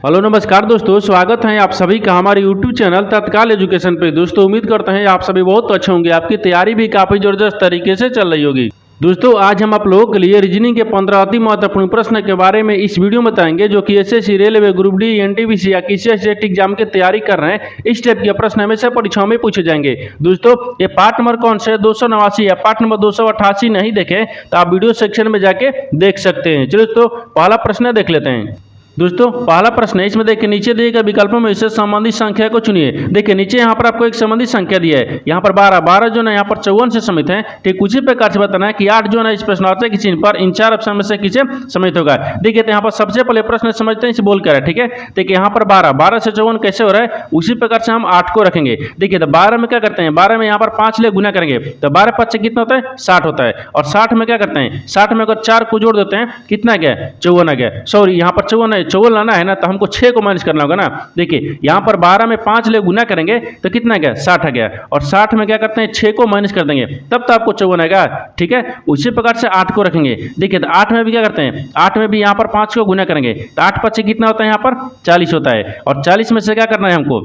Hello नमस्कार दोस्तों, स्वागत है आप सभी का हमारे यूट्यूब चैनल तत्काल एजुकेशन पे। दोस्तों उम्मीद करते हैं आप सभी बहुत अच्छे होंगे, आपकी तैयारी भी काफ़ी ज़बरदस्त तरीके से चल रही होगी। दोस्तों आज हम आप लोगों के लिए रीजनिंग के 15 अति महत्वपूर्ण प्रश्न के बारे में इस वीडियो में बताएंगे, जो कि SSC, railway, group D, NTPC या किसी स्टेट एग्जाम की तैयारी कर रहे हैं। इस टाइप के प्रश्न हमेशा परीक्षाओं में पूछे जाएंगे। दोस्तों ये पार्ट नंबर कौन से 289 या पार्ट नंबर 288 नहीं देखें तो आप वीडियो सेक्शन में जाके देख सकते हैं। चलिए दोस्तों पहला प्रश्न देख लेते हैं। दोस्तों पहला प्रश्न है, इसमें देखिए नीचे दिए गए विकल्पों में से संबंधित संख्या को चुनिए। देखिए नीचे यहाँ पर आपको एक संबंधित संख्या दिया है, यहाँ पर 12 जो है यहाँ पर 54 से समित है। ठीक उसी प्रकार से बताना है कि 8 जो है इस प्रश्नावली के चिन्ह पर इन 4 ऑप्शन में से किसे समित होगा। देखिए तो यहाँ पर सबसे पहले प्रश्न समझते हैं, इसे बोल कर है। ठीक है देखिए यहाँ पर 12 से 54 कैसे हो रहा है, उसी प्रकार से हम 8 को रखेंगे। देखिए तो 12 में क्या करते हैं, 12 में यहाँ पर 5 ले गुना करेंगे तो 12 5 से कितना होता है 60 होता है। और 60 में क्या करते हैं, 60 में अगर 4 को जोड़ देते हैं कितना गया 54 आ गया। सॉरी यहाँ पर 54 लाना है ना, तो हमको 6 को माइनस करना होगा ना। देखिए यहाँ पर 12 में 5 ले गुना करेंगे तो कितना गया 60 आ गया। और 60 में क्या करते हैं 6 को माइनस कर देंगे तब तो आपको 54 आएगा। ठीक है उसी प्रकार से 8 को रखेंगे। देखिए तो 8 में भी क्या करते हैं, 8 में भी यहाँ पर 5 को गुना करेंगे तो 8 5 कितना होता है, यहाँ पर 40 होता है। और 40 में से क्या करना है हमको,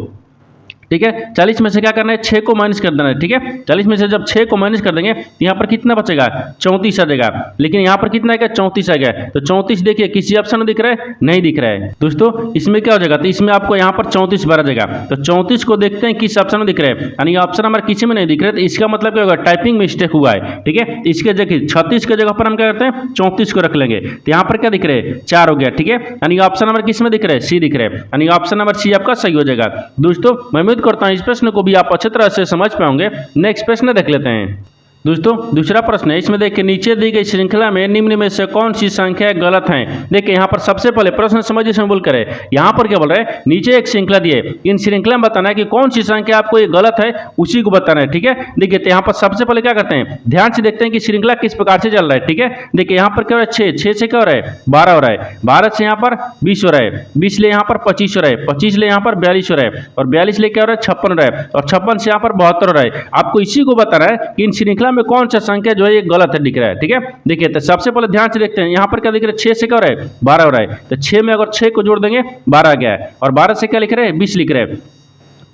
ठीक है 40 में से क्या करना है 6 को माइनस कर देना है। ठीक है 40 में से जब 6 को माइनस कर देंगे तो यहाँ पर कितना बचेगा 34 आ जाएगा। लेकिन यहाँ पर कितना आएगा 34 आ गया। तो 34 देखिए किसी ऑप्शन में दिख रहा है, नहीं दिख रहा है। दोस्तों इसमें क्या हो जाएगा, तो इसमें आपको यहाँ पर 34 बार आ जाएगा। तो 34 को देखते हैं किस ऑप्शन में दिख रहा है, यानी ऑप्शन हमारे किसी में नहीं दिख रहा है। तो इसका मतलब क्या होगा, टाइपिंग मिस्टेक हुआ है। ठीक है इसके जगह 36 के जगह पर हम क्या करते हैं 34 को रख लेंगे। तो यहाँ पर क्या दिख रहा है 4 हो गया। ठीक है यानी ऑप्शन नंबर किस में दिख रहा है, सी दिख रहा है, यानी ऑप्शन नंबर सी आपका सही हो जाएगा। दोस्तों मैं उम्मीद करता हूं इस प्रश्न को भी आप अच्छी तरह से समझ पाओगे। नेक्स्ट प्रश्न देख लेते हैं। दोस्तों दूसरा प्रश्न है, इसमें देखिए नीचे दी गई श्रृंखला में निम्न में से कौन सी संख्या गलत है। देखिए यहाँ पर सबसे पहले प्रश्न समझिए, इसमें बोल करे यहाँ पर क्या बोल रहे हैं, नीचे एक श्रृंखला दी है, इन श्रृंखला में बताना है कि कौन सी संख्या आपको ये गलत है उसी को बताना है। ठीक है देखिए तो यहाँ पर सबसे पहले क्या करते हैं, ध्यान से देखते हैं कि श्रृंखला किस प्रकार से चल रहा है। ठीक है देखिए यहाँ पर क्या हो रहा है 6 से क्या हो रहा है 12 हो रहा है, 12 से यहाँ पर 20 हो रहा है, 20 ले यहाँ पर 25 हो रहा है, 25 ले यहाँ पर 42 हो रहा है, और 42 ले क्या हो रहा है 56 हो रहा है, और 56 से यहाँ पर 72 हो रहा है। आपको इसी को बताना है कि इन श्रृंखला में कौन सा संख्या जो है ये गलत है दिख रहा है। ठीक है देखिए तो सबसे पहले ध्यान से देखते हैं, यहाँ पर क्या दिख रहा है 6 से क्या हो रहा है 12 हो रहा है। तो 6 में अगर 6 को जोड़ देंगे 12 आ गया है, और 12 से क्या लिख रहे हैं 20 लिख रहे हैं।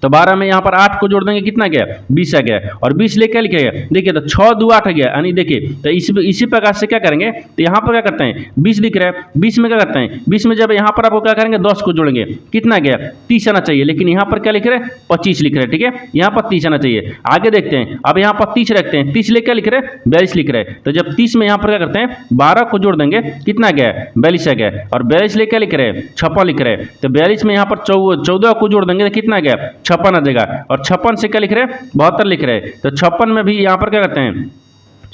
तो 12 में यहाँ पर 8 को जोड़ देंगे कितना गया 20 आ गया। और 20 ले क्या लिखेगा, देखिए तो 6 2 8 आ गया। यानी देखिए तो इसी प्रकार से क्या करेंगे, तो यहाँ पर क्या करते हैं 20 दिख रहा है, 20 में क्या करते हैं 20 में जब यहाँ पर आपको क्या करेंगे 10 को जोड़ेंगे कितना गया 30 आना चाहिए। लेकिन यहाँ पर क्या लिख रहे हैं 25 लिख रहे हैं। ठीक है यहाँ पर 30 आना चाहिए। आगे देखते हैं, अब यहाँ पर 30 रखते हैं, 30 ले क्या लिख रहे हैं 42 लिख रहे हैं। तो जब 30 में यहाँ पर क्या करते हैं 12 को जोड़ देंगे कितना गया 42 आ गया। और 42 ले क्या लिख रहे हैं 56 लिख रहे हैं। तो 42 में यहाँ पर 14 को जोड़ देंगे तो कितना गया 56 आ जाएगा। और 56 से क्या लिख रहे हैं 72 लिख रहे हैं। तो 56 में भी यहाँ पर क्या करते हैं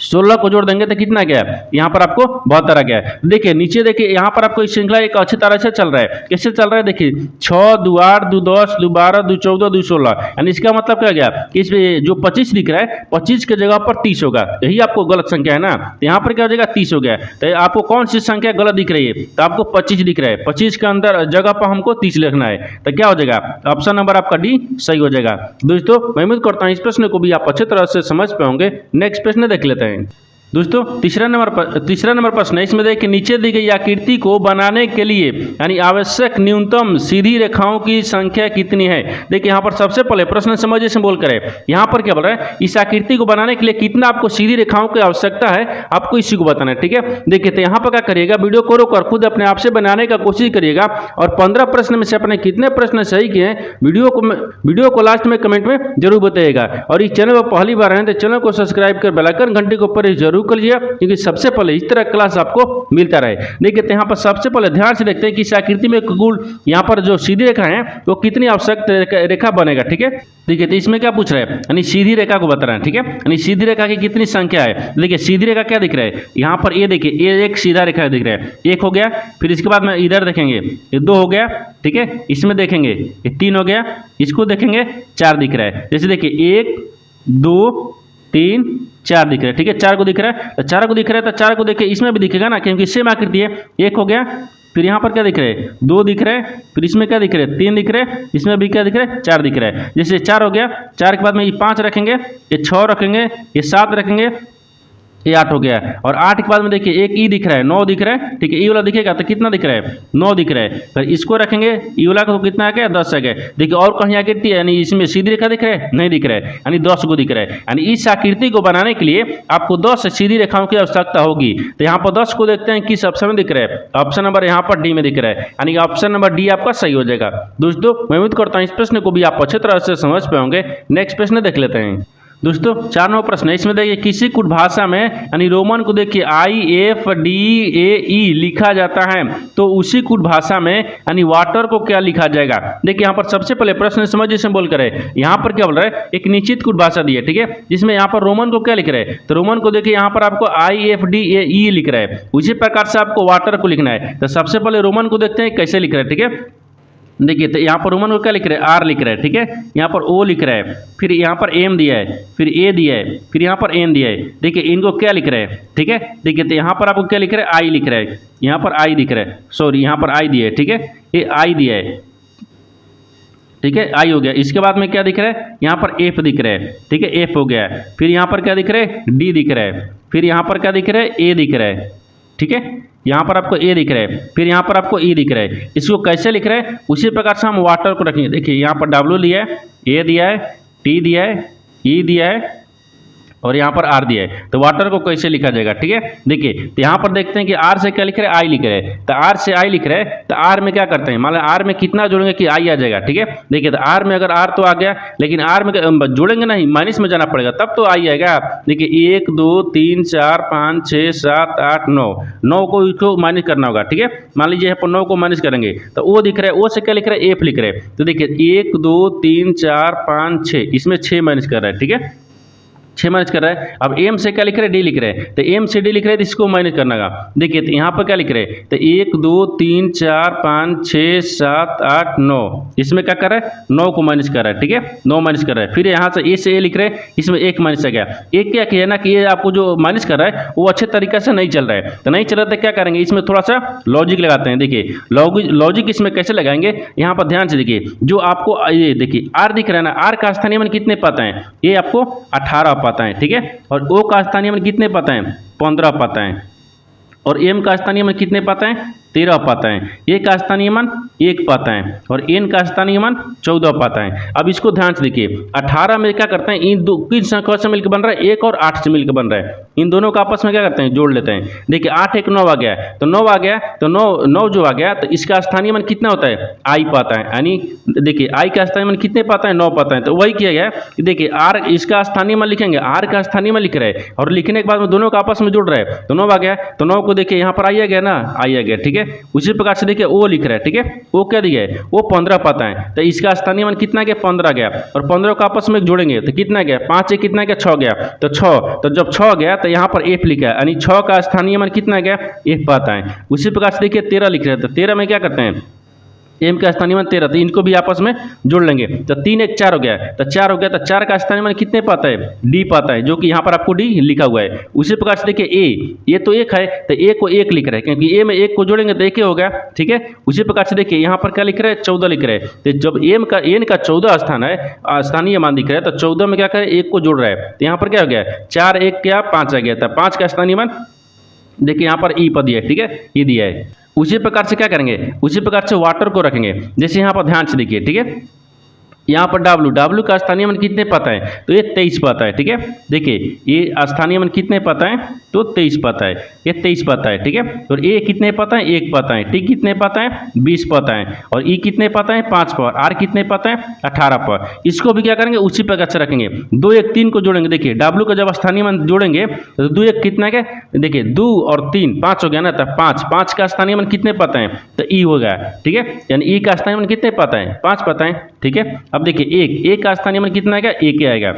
16 को जोड़ देंगे तो कितना गया यहाँ पर आपको 72 आ गया। देखिए नीचे देखिए यहाँ पर आपको इस श्रृंखला एक अच्छी तरह से चल रहा है। कैसे चल रहा है देखिए 6 2 8 2 10 2 12 2 14 2 16, यानी इसका मतलब क्या गया कि इसमें जो 25 दिख रहा है 25 के जगह पर 30 होगा। यही आपको गलत संख्या है ना, तो यहाँ पर क्या हो जाएगा 30 हो गया। तो आपको कौन सी संख्या गलत दिख रही है, तो आपको 25 दिख रहा है, 25 के अंदर जगह पर हमको 30 लिखना है। तो क्या हो जाएगा ऑप्शन नंबर आपका डी सही हो जाएगा। दोस्तों मैं उम्मीद करता हूँ इस प्रश्न को भी आप अच्छी तरह से समझ पाओगे। नेक्स्ट प्रश्न देख लेते हैं। दोस्तों तीसरा नंबर प्रश्न है, इसमें देखिए नीचे दी गई आकृति को बनाने के लिए यानी आवश्यक न्यूनतम सीधी रेखाओं की संख्या कितनी है। देखिए यहाँ पर सबसे पहले प्रश्न समझिए, से बोल करें यहाँ पर क्या बोल रहा है, इस आकृति को बनाने के लिए कितना आपको सीधी रेखाओं की आवश्यकता है, आपको इसी को बताना है। ठीक है देखिए तो यहाँ पर क्या करिएगा, वीडियो को रोककर खुद अपने आप से बनाने का कोशिश करिएगा, और 15 प्रश्न में से अपने कितने प्रश्न सही किए हैं वीडियो को लास्ट में कमेंट में जरूर बताइएगा। और इस चैनल पर पहली बार हैं तो चैनल को सब्सक्राइब कर बेल आइकन घंटी के ऊपर जरूर कर लीजिए, क्योंकि सबसे पहले इस तरह क्लास आपको मिलता रहे। देखिए तो यहाँ पर सबसे पहले ध्यान से देखते हैं कि इस आकृति में कुल यहाँ पर जो सीधी रेखा है वो कितनी आवश्यक रेखा बनेगा। ठीक है देखिए तो इसमें क्या पूछ रहा है, यानी सीधी रेखा को बताना है। ठीक है यानी सीधी रेखा की कितनी संख्या है। देखिए सीधी रेखा क्या दिख रहा है यहाँ पर, ये देखिए ये एक सीधा रेखा दिख रहा है, 1 हो गया। फिर इसके बाद में इधर देखेंगे ये 2 हो गया। ठीक है इसमें देखेंगे ये 3 हो गया, इसको देखेंगे 4 दिख रहा है। जैसे देखिए 1 2 3 4 दिख रहा है। ठीक है 4 को दिख रहा है, तो 4 को दिख रहा है, तो 4 को देखिए इसमें भी दिखेगा ना, क्योंकि सेम आकृति है। 1 हो गया, फिर यहाँ पर क्या दिख रहा है 2 दिख रहा है, फिर इसमें क्या दिख रहा है 3 दिख रहा है, इसमें भी क्या दिख रहा है 4 दिख रहा है। जैसे 4 हो गया, 4 के बाद में ये 5 रखेंगे, ये 6 रखेंगे, ये 7 रखेंगे, ये 8 हो गया। और 8 के बाद में देखिए एक ई दिख रहा है, 9 दिख रहा है, ठीक है। ई वाला दिखेगा तो कितना दिख रहा है, 9 दिख रहा है। फिर इसको रखेंगे, ई वाला को कितना आ गया, 10 आ गया। देखिए और कहीं आकृति यानी इसमें सीधी रेखा दिख रहा है, नहीं दिख रहा है, यानी 10 को दिख रहा है। यानी इस आकृति को बनाने के लिए आपको 10 सीधी रेखाओं की आवश्यकता होगी। तो यहाँ पर 10 को देखते हैं किस ऑप्शन में दिख रहा है। ऑप्शन नंबर यहाँ पर डी में दिख रहा है, यानी ऑप्शन नंबर डी आपका सही हो जाएगा। दोस्तों मैं उम्मीद करता हूँ इस प्रश्न को भी आप अच्छे तरह से समझ पाओगे। नेक्स्ट प्रश्न देख लेते हैं। दोस्तों 4 नंबर प्रश्न है, इसमें देखिए किसी कुछ भाषा में यानी रोमन को देखिए IFDAE लिखा जाता है, तो उसी कुछ भाषा में यानी वाटर को क्या लिखा जाएगा। देखिए यहाँ पर सबसे पहले प्रश्न समझ जैसे बोल कर यहाँ पर क्या बोल रहा है, एक निश्चित कुछ भाषा दी है, ठीक है, जिसमें यहाँ पर रोमन को क्या लिख रहे हैं, तो रोमन को देखिए यहाँ पर आपको IFDAE लिख रहा है। उसी प्रकार से आपको वाटर को लिखना है। तो सबसे पहले रोमन को देखते हैं कैसे लिख रहे हैं, ठीक है। देखिए तो यहाँ पर रोमन को क्या लिख रहे हैं, आर लिख रहा है, ठीक है। यहाँ पर ओ लिख रहा है, फिर यहाँ पर एम दिया है, फिर ए दिया है, फिर यहाँ पर एन दिया है। देखिए इनको क्या लिख रहे हैं, ठीक है। देखिए तो यहाँ पर आपको क्या लिख रहा है, आई लिख रहा है, यहाँ पर आई दिख रहा है, सॉरी यहाँ पर आई दिया है, ठीक है, ये आई दिया है, ठीक है, आई हो गया। इसके बाद में क्या दिख रहा है, यहाँ पर एफ दिख रहा है, ठीक है, एफ हो गया। फिर यहाँ पर क्या दिख रहा है, डी दिख रहा है, फिर यहाँ पर क्या दिख रहा है, ए दिख रहा है, ठीक है, यहाँ पर आपको ए दिख रहा है, फिर यहाँ पर आपको ई दिख रहा है। इसको कैसे लिख रहे हैं, उसी प्रकार से हम वाटर को रखेंगे। देखिए यहाँ पर डब्ल्यू लिया है, ए दिया है, टी दिया है, ई दिया है और यहाँ पर आर दिया है। तो वाटर को कैसे लिखा जाएगा, ठीक है। देखिए तो यहाँ पर देखते हैं कि आर से क्या लिख रहे हैं, आई लिख रहे हैं। तो आर से आई लिख रहे हैं, तो आर में क्या करते हैं, मान लो आर में कितना जोड़ेंगे कि आई आ जाएगा, ठीक है। देखिए तो आर में अगर आर तो आ गया, लेकिन आर में जोड़ेंगे नहीं, माइनस में जाना पड़ेगा तब तो आई आएगा। देखिए 1 2 3 4 5 6 7 8 9, 9 को इसको माइनस करना होगा, ठीक है। मान लीजिए यहाँ पर 9 को माइनस करेंगे तो ओ दिख रहा है, ओ से क्या लिख रहा है, एफ लिख रहे हैं। तो देखिए 1 2 3 4 5 6, इसमें 6 माइनस कर रहा है, ठीक है, 6 माइनस कर रहा है। अब एम से क्या लिख रहे हैं, डी लिख रहे हैं। तो एम से डी लिख रहे हैं तो इसको माइनस करना होगा। देखिए तो यहाँ पर क्या लिख रहे हैं, तो 1 2 3 4 5 6 7 8 9, इसमें क्या कर रहा है, 9 को माइनस कर रहा है, ठीक है, 9 माइनस कर रहा है। फिर यहाँ से ए से ए लिख रहे हैं, इसमें 1 माइनस आ गया। एक क्या किया ना कि ये आपको जो माइनस कर रहा है वो अच्छे तरीके से नहीं चल रहा है। तो नहीं चल रहा तो क्या करेंगे, इसमें थोड़ा सा लॉजिक लगाते हैं। देखिए लॉजिक इसमें कैसे लगाएंगे, यहाँ पर ध्यान से देखिए, जो आपको ये देखिए आर दिख रहा है ना, आर का स्थानीय मान कितने पाता है, ये आपको 18 पाता है, ठीक है। और ओ का स्थानीय मान कितने पाता है, 15 पाता है। और एम का स्थानीय मान कितने पाता है, 13 पाता है। ए का स्थानीय मान 1 पाता है और एन का स्थानीय मान 14 पाता है। अब इसको ध्यान से देखिए, 18 में क्या करते हैं, इन दो किन संख्या से मिलकर बन रहा है, 1 और 8 से मिलकर बन रहा है। इन दोनों का आपस में क्या करते हैं, जोड़ लेते हैं। देखिए 8 1 9 आ गया, तो 9 आ गया, तो 9 जो आ गया तो इसका स्थानीय मान कितना होता है, आई पाता है। यानी देखिए आई का स्थानीय मान कितने पाता है, 9 पाता है। तो वही किया गया कि देखिए आर इसका स्थानीय मान लिखेंगे, आर का स्थानीय मान लिख रहे हैं और लिखने के बाद में दोनों का आपस में जुड़ रहा है। तो 9 आ गया, तो 9 को देखिए यहाँ पर आई आ गया ना, आई आ गया, ठीक है। उसी प्रकार से देखिए ओ लिख रहा है, ठीक है, वो क्या दिया है, वो 15 पाता है। तो इसका स्थानीय मान कितना गया, 15 गया। और 15 को आपस में जोड़ेंगे तो कितना गया, 5 से कितना गया, 6 गया। तो 6, तो जब 6 गया तो यहाँ पर एफ लिखा है, यानी 6 का स्थानीय मान कितना गया, एफ पाता है। उसी प्रकार से देखिए 13 लिख रहे हैं, तो 13 में क्या करते हैं, एम का स्थानीय मान 13, तो इनको भी आपस में जोड़ लेंगे। तो 3 1 4 हो गया, तो 4 हो गया, तो 4 का स्थानीय मान कितने पाता है, डी पाता है, जो कि यहाँ पर आपको डी लिखा हुआ है। उसी प्रकार से देखिए ए, ये तो 1 है, तो ए को 1 लिख रहे हैं, क्योंकि ए में 1 को जोड़ेंगे तो 1 हो गया, ठीक है। उसी प्रकार से देखिए यहाँ पर क्या लिख रहे हैं, 14 लिख रहे हैं। तो जब एम का एन का 14 स्थान है, स्थानीय मान दिख रहा है, तो 14 में क्या करें, 1 को जोड़ रहा है। तो यहाँ पर क्या हो गया, 4 1 क्या 5 आ गया था, 5 का स्थानीय मान देखिए यहाँ पर ई पर दिया है, ठीक है, ये दिया है। उसी प्रकार से क्या करेंगे, उसी प्रकार से वाटर को रखेंगे। जैसे यहाँ पर ध्यान से देखिए, ठीक है, यहाँ पर डब्ल्यू का स्थानीय मान कितने पाता है, तो ये 23 पाता है, ठीक है। देखिए ये स्थानीय मान कितने पाता है, तो 23 पाता है, ये 23 पाता है, ठीक है। और ए कितने पाता है, 1 पाता है, टी कितने पाता है, 20 पाता है। और ई कितने पाता है, 5 पर। आर कितने पाता है, 18 पर। इसको भी क्या करेंगे, उसी प्रकार से रखेंगे। 2 1 3 को जोड़ेंगे। देखिए डब्ल्यू का जब स्थानीय मान जोड़ेंगे तो 2 1 कितना क्या, देखिए 2 और 3 5 हो गया ना, तो 5 का स्थानीय मान कितने पाता है, तो ई हो गया, ठीक है। यानी ई का स्थानीय मान कितने पाता है, 5 पाता है, ठीक है। अब देखिए एक का स्थानीय मान कितना आएगा, 1 आएगा।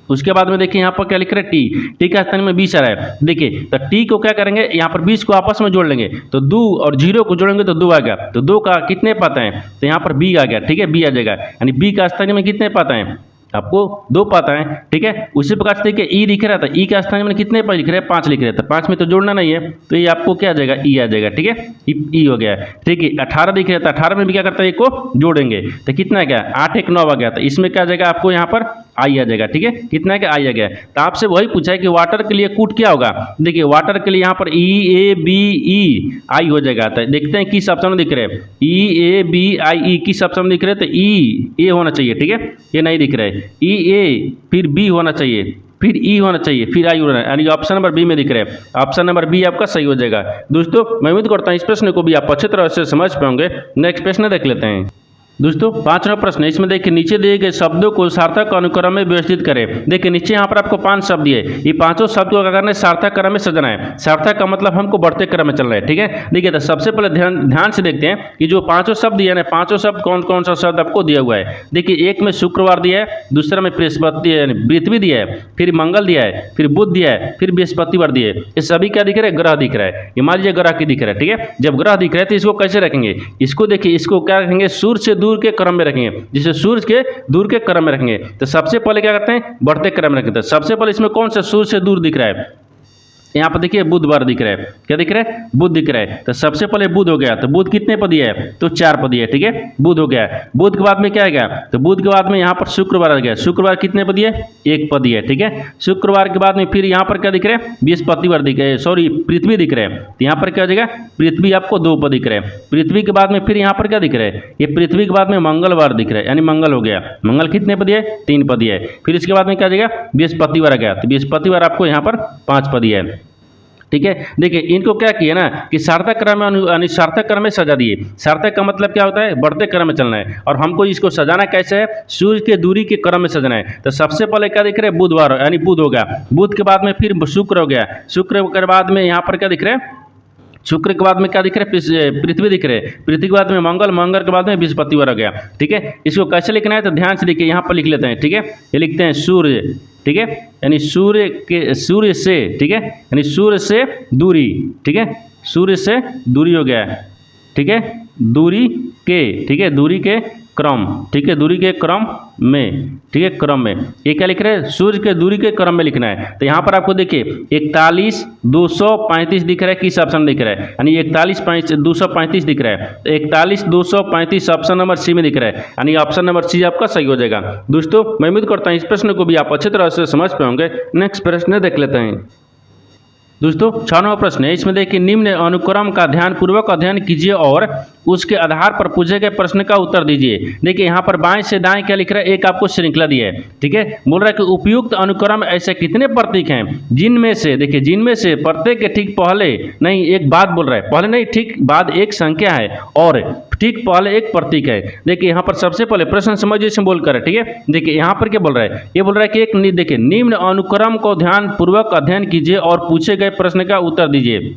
उसके बाद में देखिए यहाँ पर क्या लिख रहे हैं, टी का स्थानीय में 20 आ रहा है। देखिए तो टी को क्या करेंगे, यहाँ पर 20 को आपस में जोड़ लेंगे, तो 2 और 0 को जोड़ेंगे तो 2 आ गया। तो 2 का कितने पाता है, तो यहाँ पर बी आ गया, ठीक है, बी आ जाएगा। यानी बी का स्थानीय में कितने पाता है, आपको 2 पाता है, ठीक है। उसी प्रकार से देखिए ई दिख रहा था, ई का स्थानीय में कितने पर लिख रहे हैं, 5 लिख रहे थे, 5 में तो जोड़ना नहीं है, तो ये आपको क्या आ जाएगा, ई आ जाएगा, ठीक है, ई हो गया, ठीक है। 18 दिख रहा था, 18 में भी क्या करता है, एक को जोड़ेंगे तो कितना गया, 8 1 9 आ गया। तो इसमें क्या आ जाएगा, आपको यहाँ पर आई आ जाएगा। ठीक है, कितना का आई आ गया। तो आपसे वही पूछा है कि वाटर के लिए कूट क्या होगा। देखिए वाटर के लिए यहाँ पर EABE हो जाएगा। तो देखते हैं किस ऑप्शन में दिख रहे हैं, EABIE किस ऑप्शन में दिख रहे हैं। तो E होना चाहिए। ठीक है, ये नहीं दिख रहा है, EA फिर B होना चाहिए, फिर E होना चाहिए, फिर I होना है, यानी ऑप्शन नंबर बी में दिख रहा है। ऑप्शन नंबर बी आपका सही हो जाएगा। दोस्तों मैं उम्मीद करता हूँ इस प्रश्न को भी आप अच्छी तरह से समझ पाओगे। नेक्स्ट प्रश्न देख लेते हैं। दोस्तों 5वां प्रश्न है, इसमें देखिए नीचे दिए गए शब्दों को सार्थक अनुक्रम में व्यवस्थित करें। देखिए नीचे यहाँ पर आपको 5 शब्द दिए, ये पांचों शब्द को क्या करना है, सार्थक क्रम में सजना है। सार्थक का मतलब हमको बढ़ते क्रम में चलना है। ठीक है, देखिए तो सबसे पहले ध्यान से देखते हैं कि जो पांचों शब्द दिए ना, पांचों शब्द कौन कौन सा शब्द आपको दिया हुआ है। देखिए एक में शुक्रवार दिया है, दूसरा में पृथ्वी दिया है, फिर मंगल दिया है, फिर बुध दिया है, फिर बृहस्पतिवार दिया है। ये सभी क्या दिख रहा है, ग्रह दिख रहा है। ये मान लीजिए ग्रह की दिख रहा है। ठीक है, जब ग्रह दिख रहा है तो इसको कैसे रखेंगे, इसको देखिए इसको क्या रखेंगे, सूर्य से दूर के क्रम में रखेंगे, जिसे सूर्य के दूर के क्रम में रखेंगे। तो सबसे पहले क्या करते हैं, बढ़ते क्रम में रखते हैं। सबसे पहले इसमें कौन सा सूर्य से दूर दिख रहा है, यहाँ पर देखिए बुधवार दिख रहा है। क्या दिख रहा है, बुध दिख रहा है। तो सबसे पहले बुध हो गया। तो बुध कितने पदी है, तो 4 पदी है। ठीक है, बुध हो गया। बुध के बाद में क्या आ गया, तो बुध के बाद में यहाँ पर शुक्रवार आ गया। शुक्रवार कितने पदी है, 1 पदी है। ठीक है, शुक्रवार के बाद में फिर यहाँ पर क्या दिख रहा है, बृहस्पतिवार दिख रहा है, सॉरी पृथ्वी दिख रहा है। तो यहाँ पर क्या हो जाएगा, पृथ्वी आपको 2 पद दिख रहा है। पृथ्वी के बाद में फिर यहाँ पर क्या दिख रहा है, ये पृथ्वी के बाद में मंगलवार दिख रहा है, यानी मंगल हो गया। मंगल कितने पदी है, 3 पदी है। फिर इसके बाद में क्या आ जाएगा, बृहस्पतिवार आ गया। तो बृहस्पतिवार आपको यहाँ पर 5 पदी है। ठीक है, देखिए इनको क्या किया ना कि सार्थक क्रम में सार्थक क्रम में सजा दिए। सार्थक का मतलब क्या होता है, बढ़ते क्रम में चलना है। और हमको इसको सजाना कैसे है, सूर्य के दूरी के क्रम में सजना है। तो सबसे पहले क्या दिख रहा है, बुधवार यानी बुध हो गया। बुध के बाद में फिर शुक्र हो गया। शुक्र के बाद में यहाँ पर क्या दिख रहा है, शुक्र के बाद में क्या दिख रहा है, पृथ्वी दिख रहा है। पृथ्वी के बाद में मंगल, मंगल के बाद में बृहस्पतिवार आ गया। ठीक है, इसको कैसे लिखना है तो ध्यान से देखिए, यहाँ पर लिख लेते हैं। ठीक है, ये लिखते हैं सूर्य। ठीक है, यानी सूर्य से, ठीक है, यानी सूर्य से दूरी। ठीक है, सूर्य से दूरी हो गया। ठीक है, दूरी के, ठीक है, दूरी के क्रम। ठीक है, दूरी के क्रम में। ठीक है, क्रम में ये क्या लिख रहे हैं, सूर्य के दूरी के क्रम में लिखना है। तो यहाँ पर आपको देखिए 41 235 दिख रहा है, किस ऑप्शन दिख रहा है, यानी 41 235 दिख रहा है। तो 41 235 ऑप्शन नंबर सी में दिख रहा है, यानी ऑप्शन नंबर सी आपका सही हो जाएगा। दोस्तों मैं उम्मीद करता हूँ इस प्रश्न को भी आप अच्छी तरह से समझ पाओगे। नेक्स्ट प्रश्न देख लेते हैं। दोस्तों 6वां प्रश्न है, इसमें देखिए निम्न अनुक्रम का ध्यानपूर्वक अध्ययन कीजिए और उसके आधार पर पूछे गए प्रश्न का उत्तर दीजिए। देखिए यहाँ पर बाएं से दाएं क्या लिख रहा है, एक आपको श्रृंखला दी है। ठीक है, बोल रहा है कि उपयुक्त अनुक्रम ऐसे कितने प्रतीक हैं जिनमें से, देखिए जिनमें से प्रत्येक के ठीक पहले नहीं एक बाद बोल रहा है, पहले नहीं ठीक बाद एक संख्या है और ठीक पहले एक प्रतीक है। देखिए यहाँ पर सबसे पहले प्रश्न समझिए इसमें बोल कर। ठीक है, देखिए यहाँ पर क्या बोल रहा है, ये बोल रहा है कि एक देखिए निम्न अनुक्रम को ध्यानपूर्वक अध्ययन कीजिए और पूछे गए प्रश्न का उत्तर दीजिए।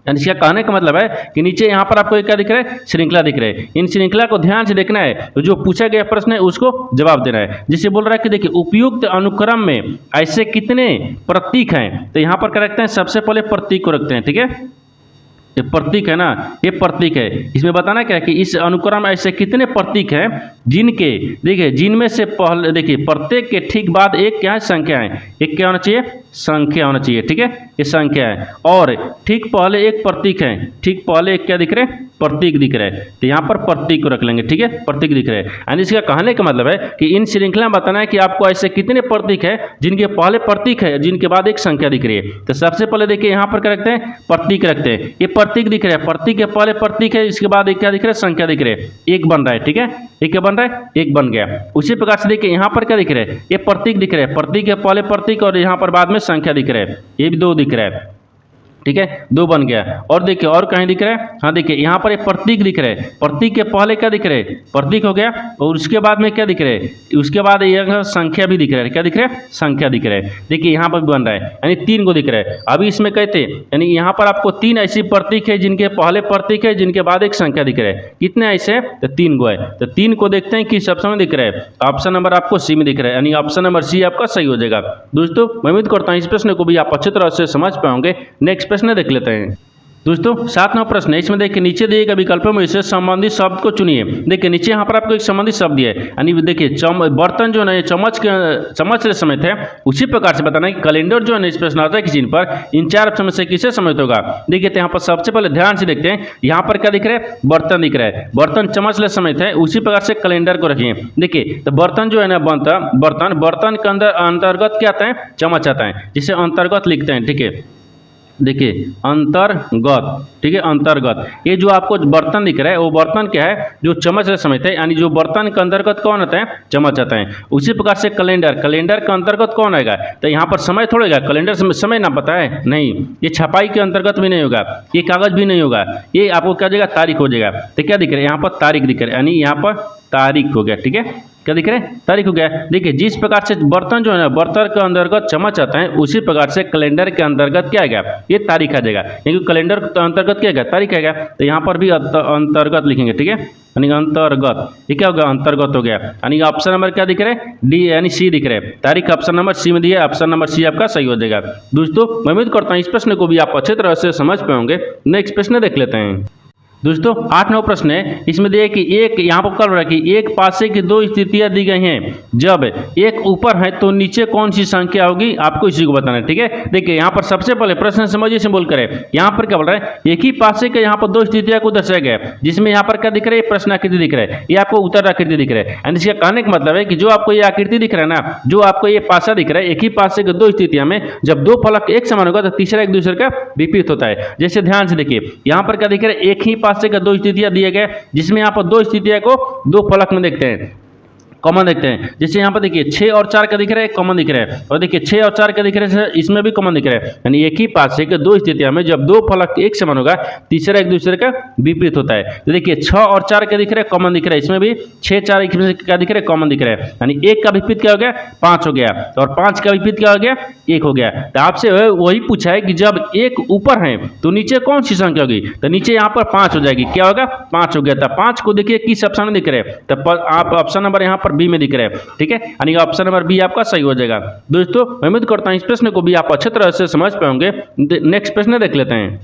इसका कहने का मतलब है कि नीचे यहाँ पर आपको क्या दिख रहा है, श्रृंखला दिख रहा है। इन श्रृंखला को ध्यान से देखना है, तो जो पूछा गया प्रश्न है उसको जवाब देना है। जिसे बोल रहा है कि देखिए उपयुक्त अनुक्रम में ऐसे कितने प्रतीक हैं। तो यहाँ पर क्या रखते हैं, सबसे पहले प्रतीक को रखते हैं। ठीक है, ये प्रतीक है ना, ये प्रतीक है। इसमें बताना क्या है कि इस अनुक्रम में ऐसे कितने प्रतीक हैं जिनके, देखिए जिनमें से पहले, देखिए प्रत्येक के ठीक बाद एक क्या है, संख्या है। एक क्या होना चाहिए, संख्या होना चाहिए। ठीक है, ये संख्या है और ठीक पहले एक प्रतीक है। ठीक पहले एक क्या दिख रहे हैं, प्रतीक दिख रहा है। तो यहाँ पर प्रतीक को रख लेंगे। ठीक है, प्रतीक दिख रहे हैं, यानी इसका कहने का मतलब है कि इन श्रृंखला में बताना है कि आपको ऐसे कितने प्रतीक है जिनके पहले प्रतीक है, जिनके बाद एक संख्या दिख रही है। तो सबसे पहले देखिए यहाँ पर क्या रखते हैं, प्रतीक रखते हैं। ये प्रतीक दिख रहा है, प्रतीक के पहले प्रतीक है, इसके बाद एक क्या दिख रहा है, संख्या दिख रही है, एक बन रहा है। ठीक है, एक क्या बन रहा है, एक बन गया। उसी प्रकार से देखिए यहाँ पर क्या दिख रहा है, ये प्रतीक दिख रहा है, प्रतीक के पहले प्रतीक और यहाँ पर बाद में संख्या दिख रहा है, ये भी 2 दिख रहा है। ठीक है, 2 बन गया। और देखिए और कहीं दिख रहा है, हाँ देखिए यहाँ पर एक प्रतीक दिख रहा है, प्रतीक के पहले क्या दिख रहा है, प्रतीक हो गया और उसके बाद में क्या दिख रहा है, उसके बाद यह संख्या भी दिख रहा है। क्या दिख रहा है, संख्या दिख रहा है। देखिए यहाँ पर भी बन रहा है, यानी 3 को दिख रहा है। अभी इसमें कहते हैं यानी यहाँ पर आपको 3 ऐसी प्रतीक है जिनके पहले प्रतीक है, जिनके बाद एक संख्या दिख रहा है। कितने ऐसे है, तो 3 को है। तो 3 को देखते हैं किस ऑप्शन में दिख रहा है, ऑप्शन नंबर आपको सी में दिख रहा है, यानी ऑप्शन नंबर सी आपका सही हो जाएगा। दोस्तों मैं उम्मीद करता हूँ इस प्रश्न को भी आप अच्छी तरह से समझ पाओगे। नेक्स्ट प्रश्न देख लेते हैं। दोस्तों 7वां प्रश्न है, इसमें देखिए नीचे दिए गए विकल्पों में से संबंधित शब्द को चुनिए। देखिए नीचे यहाँ पर आपको एक संबंधित शब्द दिया है, यानी देखिए बर्तन जो है चम्मच से समेत है, उसी प्रकार से बताना है कि कैलेंडर जो है इस प्रश्नार्थक की चिन्ह पर इन 4 ऑप्शन में से किसे समेत होगा। देखिए तो यहाँ पर सबसे पहले ध्यान से देखते हैं, यहाँ पर क्या दिख रहा है, बर्तन दिख रहा है, बर्तन चम्मच से समेत है, उसी प्रकार से कैलेंडर को रखिए। देखिए तो बर्तन जो है ना बर्तन के अंदर अंतर्गत क्या आता है, चम्मच आता है, जिसे अंतर्गत लिखते हैं। ठीक है, देखिए अंतर्गत, ठीक है अंतर्गत, ये जो आपको बर्तन दिख रहा है वो बर्तन क्या है, जो चम्मच से समेत है, यानी जो बर्तन के अंतर्गत कौन आता है, चम्मच आता है। उसी प्रकार से कैलेंडर के अंतर्गत कौन आएगा, तो यहाँ पर समय थोड़ेगा, कैलेंडर समय ना पता है, नहीं, ये छपाई के अंतर्गत भी नहीं होगा, ये कागज भी नहीं होगा, ये आपको क्या जाएगा, तारीख हो जाएगा। तो क्या दिख रहा है, यहाँ पर तारीख दिख रहा है, यानी यहाँ पर तारीख हो गया। ठीक है, क्या दिख रहा है, तारीख हो गया। देखिए जिस प्रकार से बर्तन जो है ना बर्तन के अंतर्गत चम्मच आता है, उसी प्रकार से कैलेंडर के अंतर्गत क्या आएगा, ये तारीख आ जाएगा, क्योंकि कैलेंडर के अंतर्गत क्या आएगा, तारीख आएगा। तो यहाँ पर भी अंतर्गत लिखेंगे। ठीक है, यानी अंतर्गत, ये क्या होगा, अंतर्गत हो गया। यानी ऑप्शन नंबर क्या दिख रहा है, डी यानी सी दिख रहा है, तारीख ऑप्शन नंबर सी में दिया, ऑप्शन नंबर सी आपका सही हो जाएगा। दोस्तों मैं उम्मीद करता हूँ इस प्रश्न को भी आप अच्छे तरह से समझ पाओगे। नेक्स्ट प्रश्न देख लेते हैं। दोस्तों 8वां प्रश्न है, इसमें दिए कि एक यहाँ पर कर रहा है कि एक पासे की 2 स्थितियां दी गई हैं, जब एक ऊपर है तो नीचे कौन सी संख्या होगी, आपको इसी को बताना है। ठीक है, देखिए यहाँ पर सबसे पहले प्रश्न समझिए से बोल करें, यहाँ पर क्या बोल रहा है, एक ही पासे के यहाँ पर 2 स्थितियां को दर्शाया गया है, जिसमें यहाँ पर क्या दिख रहा है, प्रश्न आकृति दिख रहा है, ये आपको उत्तर आकृति दिख रहा है। यानी इसका कहने का मतलब है कि जो आपको ये आकृति दिख रहा है ना, जो आपको ये पासा दिख रहा है, एक ही पासे के 2 स्थितियां में जब 2 फलक एक समान होगा तो तीसरा एक दूसरे का विपरीत होता है। जैसे ध्यान से देखिए, यहाँ पर क्या दिख रहा है, एक ही पासे का 2 स्थितियां दिए गए, जिसमें यहाँ पर 2 स्थितियां को 2 फलक में देखते हैं, कॉमन देखते हैं। जैसे यहाँ पर देखिए 6 और 4 का दिख रहा है, कॉमन दिख रहा है, और देखिए 6 और 4 का दिख रहा है, इसमें भी कॉमन दिख रहा है। यानी एक ही पासे के 2 स्थितियां में जब 2 फलक एक समान होगा, तीसरा एक दूसरे का विपरीत होता है। तो देखिए 6 और 4 का दिख रहा है, कॉमन दिख रहा है, इसमें भी 6 4 क्या दिख रहा है, कॉमन दिख रहा है। यानी 1 का विपरीत क्या हो गया, 5 हो गया, और 5 का विपरीत क्या हो गया, 1 हो गया। तो आपसे वही पूछा है कि जब 1 ऊपर है तो नीचे कौन सी संख्या होगी, तो नीचे यहाँ पर 5 हो जाएगी, क्या होगा, 5 हो गया। तो 5 को देखिए किस ऑप्शन में दिख रहा है, तो आप ऑप्शन नंबर यहाँ पर बी में दिख रहा है। ठीक है, यानी ऑप्शन नंबर बी आपका सही हो जाएगा। दोस्तों मैं उम्मीद करता हूं इस प्रश्न को भी आप अच्छे तरह से समझ पाएंगे। नेक्स्ट प्रश्न देख लेते हैं।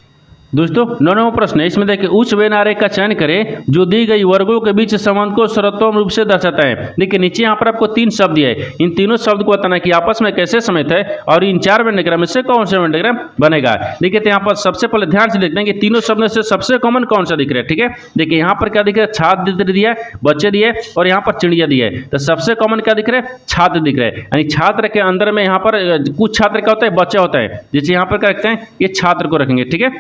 दोस्तों 9वां प्रश्न है, इसमें देखिए उस वेन आरेख का चयन करें जो दी गई वर्गों के बीच संबंध को सर्वोत्तम रूप से दर्शाता है। देखिए नीचे यहाँ पर आपको 3 शब्द दिए हैं, इन तीनों शब्द को बताना कि आपस में कैसे समेत है और इन 4 वेन डायग्राम में से कौन सा वेन डायग्राम बनेगा। देखिए तो यहाँ पर सबसे पहले ध्यान से देखते हैं कि तीनों शब्द में से सबसे कॉमन कौन सा दिख रहा है। ठीक है, देखिए यहाँ पर क्या दिख रहा है, छात्र दिया है, बच्चे दिए और यहाँ पर चिड़िया दिया है। तो सबसे कॉमन क्या दिख रहा है, छात्र दिख रहा है। यानी छात्र के अंदर में यहाँ पर कुछ छात्र क्या होता है, बच्चा होता है, जैसे यहाँ पर क्या रखते हैं, ये छात्र को रखेंगे। ठीक है,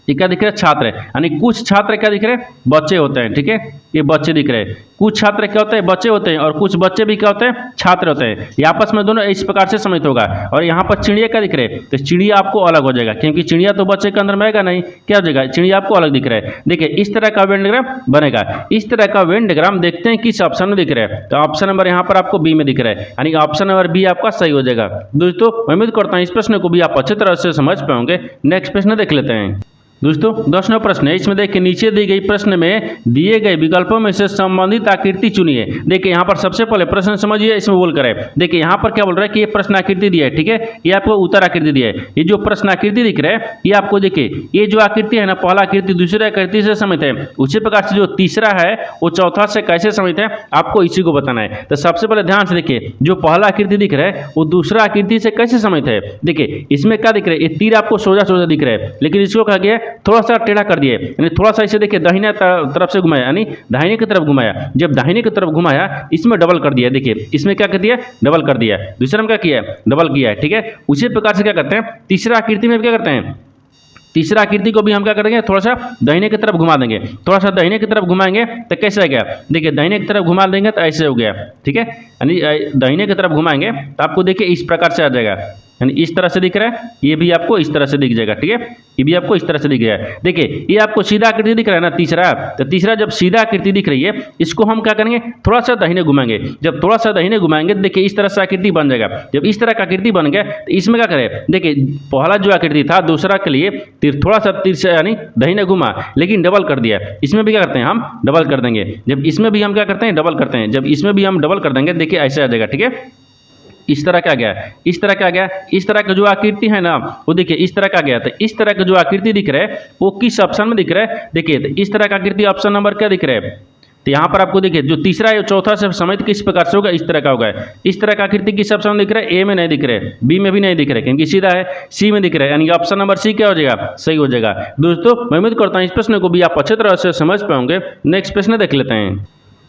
ये क्या दिख रहा है, छात्र है, यानी कुछ छात्र क्या दिख रहे हैं, बच्चे होते हैं। ठीक है, ये बच्चे दिख रहे हैं, कुछ छात्र क्या होते हैं, बच्चे होते हैं, और कुछ बच्चे भी क्या होते हैं, छात्र होते हैं। ये आपस में दोनों इस प्रकार से समित होगा। और यहाँ पर चिड़िया क्या दिख रहे हैं, तो चिड़िया आपको अलग हो जाएगा, क्योंकि चिड़िया तो बच्चे के अंदर में आएगा नहीं, क्या हो जाएगा, चिड़िया आपको अलग दिख रहा है। देखिए इस तरह का वेन डायग्राम बनेगा। इस तरह का वेन डायग्राम देखते हैं किस ऑप्शन में दिख रहा है, तो ऑप्शन नंबर यहाँ पर आपको बी में दिख रहा है, यानी ऑप्शन नंबर बी आपका सही हो जाएगा। दोस्तों मैं उम्मीद करता हूँ इस प्रश्न को भी आप अच्छी तरह से समझ पाओगे। नेक्स्ट प्रश्न देख लेते हैं। दोस्तों 10वां प्रश्न है, इसमें देखिए नीचे दी गई प्रश्न में दिए गए विकल्पों में से संबंधित आकृति चुनिए। देखिए यहाँ पर सबसे पहले प्रश्न समझिए, इसमें बोल कर है। देखिए यहाँ पर क्या बोल रहा है कि ये प्रश्न आकृति दिया है। ठीक है, ये आपको उत्तर आकृति दिया है। ये जो प्रश्न आकृति दिख रहा है, ये आपको देखिए ये जो आकृति है ना, पहला आकृति दूसरे आकृति से समित है, उसी प्रकार से जो तीसरा है वो चौथा से कैसे समित है, आपको इसी को बताना है। तो सबसे पहले ध्यान से देखिए, जो पहला आकृति दिख रहा है वो दूसरा आकृति से कैसे समित है। देखिए इसमें क्या दिख रहा है, ये तीर आपको सोजा सोजा दिख रहा है, लेकिन इसको कहा गया थोड़ा सा टेढ़ा कर दिए, यानी थोड़ा सा इसे देखिए दाहिने तरफ से घुमाया, यानी दाहिने की तरफ घुमाया। जब दाहिने की तरफ घुमाया, इसमें डबल कर दिया। देखिए इसमें क्या कर दिया, डबल कर दिया। दूसरे में क्या किया है, डबल किया है। ठीक है, उसी प्रकार से क्या करते हैं, तीसरा आकृति में क्या करते हैं, तीसरा आकृति को भी हम क्या करेंगे, थोड़ा सा दाहिने की तरफ घुमा देंगे। थोड़ा सा दाहिने की तरफ घुमाएंगे तो कैसे आ गया, देखिए दाहिने की तरफ घुमा देंगे तो ऐसे हो गया। ठीक है, यानी दाहिने की तरफ घुमाएंगे तो आपको देखिए इस प्रकार से आ जाएगा, यानी इस तरह से दिख रहा है, ये भी आपको इस तरह से दिख जाएगा। ठीक है, ये भी आपको इस तरह से दिख रहा है। देखिए ये आपको सीधा आकृति दिख रहा है ना तीसरा, तो तीसरा जब सीधा आकृति दिख रही है, इसको हम क्या करेंगे, थोड़ा सा दाहिने घुमाएंगे। जब थोड़ा सा दाहिने घुमाएंगे, देखिए इस तरह से आकृति बन जाएगा। जब इस तरह का आकृति बन गया तो इसमें क्या करें, देखिए पहला जो आकृति था दूसरा के लिए थोड़ा सा तीर से यानी दाहिने घुमा, लेकिन डबल कर दिया। इसमें भी क्या करते हैं, हम डबल कर देंगे। जब इसमें भी हम क्या करते हैं, डबल करते हैं। जब इसमें भी हम डबल कर देंगे, देखिए ऐसे आ जाएगा। ठीक है, इस तरह का गया, इस तरह का गया, इस तरह का जो आकृति है ना वो देखिए इस तरह का गया। तो इस तरह का जो आकृति दिख रहा है वो किस ऑप्शन में दिख रहा है? देखिए तो इस तरह का आकृति ऑप्शन नंबर क्या दिख रहा है? तो यहाँ पर आपको देखिए जो तीसरा या चौथा से समेत किस प्रकार से होगा, इस तरह का होगा। इस तरह का आकृति किस ऑप्शन में दिख रहा है? ए में नहीं दिख रहा है, बी में भी नहीं दिख रहा है, क्योंकि सीधा है, सी में दिख रहा है, यानी ऑप्शन नंबर सी क्या हो जाएगा? सही हो जाएगा। दोस्तों मैं उम्मीद करता हूँ इस प्रश्न को भी आप अच्छे तरह से समझ पाओगे। नेक्स्ट प्रश्न देख लेते हैं।